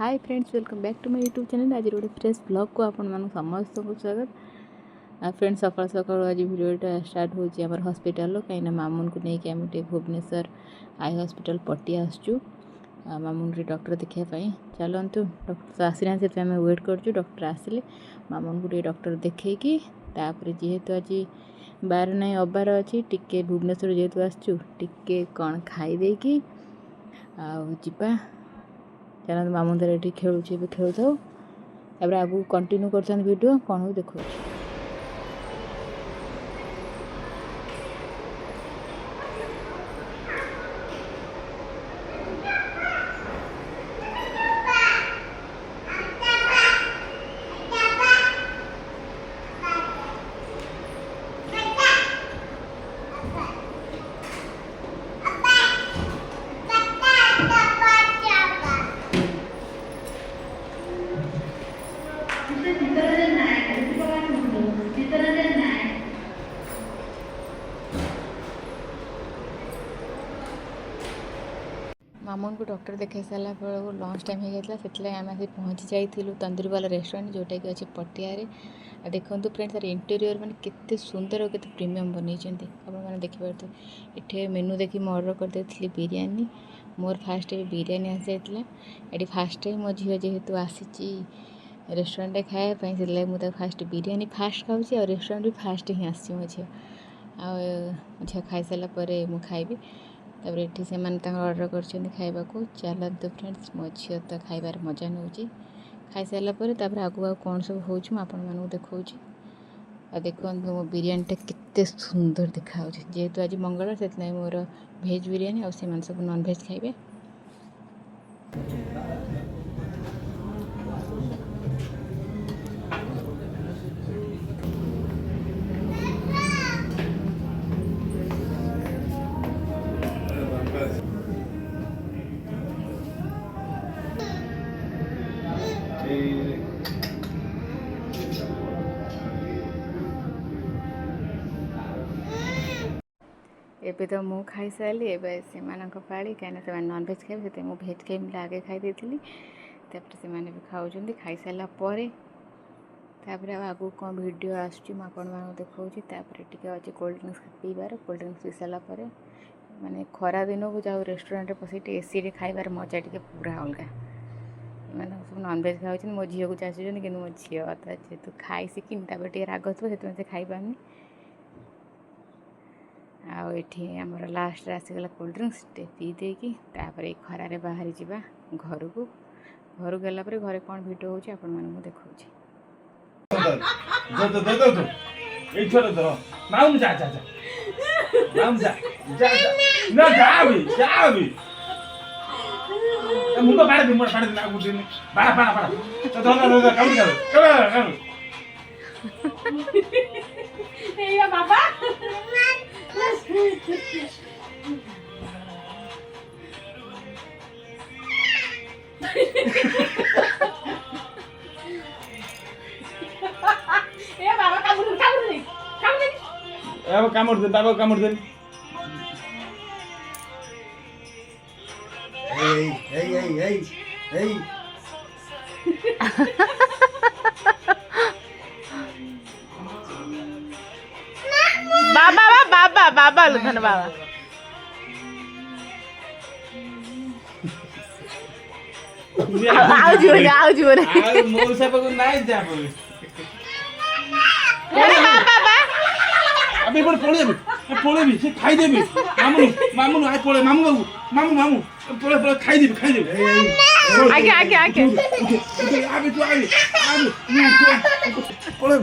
Hi friends, welcome back to my YouTube channel. आज गोटे fresh blog को आपण मानक समस्त को स्वागत। फ्रेंड्स सकाल सकाल आज वीडियोटा स्टार्ट होची हमर हॉस्पिटल कहीं मामून को लेकिन आम टे भुवनेश्वर आई हॉस्पिटल पटिया आसचु मामून रे डॉक्टर देखा चलतु। डॉक्टर आसीना से आम वेट करचु। डॉक्टर आसिले मामून को डॉक्टर देखी जेहेतु आज बार ना अबार अच्छी टिके भुवनेश्वर जेहेतु आसचु टिके कौन खाई कि आवा चलते मामू दर ये खेलुँ खेलु था आगू कंटिन्यू कर वीडियो कौन हो देखो। मामून को डॉक्टर देखा सारा बेलू लंच टाइम हो जाता से आम आस पहुँची जाइलु तंदूरीवाला रेस्टोरेंट जोटा कि अच्छे पटियारे। देखो फ्रेंड्स तार इंटेरियर मैंने केते सुंदर और केते प्रीमियम बन आपने देखिपे। ये मेनू देखी मैं ऑर्डर करदे बिरयानी। मोर फास्ट बिरयानी आसी जाता ये फास्ट टाइम मो झील जेहेतु आसी रेस्टोरेंट खायापी से मुझे फास्ट बिरयानी फास्ट खाऊँ और रेस्टोरेंट भी फास्ट ही आसी मो झी झील खाई सारापर मुझे खाइबी। तब ये से ऑर्डर कर खाइबा को चलते फ्रेंड्स मो झी तो खाइबार मजा नौ खाई सारापर आगू आ कौन सब हो देखा। देखो मो बिरयानीटा केते सुंदर देखा जेहेतु आज मंगलवार से मोर भेज बिरयानी और से सब नॉन भेज खाइबे। एबे तो मु खाई सारी एवं से पाड़ी कहीं से नॉन भेज खाइबे से मुझे भेज खाइबे आगे खाई देती से भी खाऊँ खाई सारापर आगू कौन वीडियो आसूँ देखा टी अच्छे कोल्ड ड्रिंक्स पीबार कोल्ड ड्रिंक्स पी सारापर माने खरा दिन को जाओ रेस्टोरेंट पशि एसी रे खाइबार मजा टी पूरा अलग मैंने सब नॉन भेज खाऊँ मो झील को चाचुन कि मो झील जेहतु खाई शिखिनी टे राग थो से खाई पारनी आठी आमर लास्ट आसीगला कोल्ड ड्रिंक्स टे पी देकी खरारे बाहरी जावा घर को गलापर घरे कौन भिड हो देखा। कामड़ दे बाबा कामड़ दे बाबा बाबा बाबा लुधन बाबा आओ जीवन मोर सब को नहीं जा बाबा अबे पड़े भी से खाई देबी मामू आज पड़े मामू बाबू मामू पड़े खाई देबी आगे आगे आगे आगे तू आगे पड़े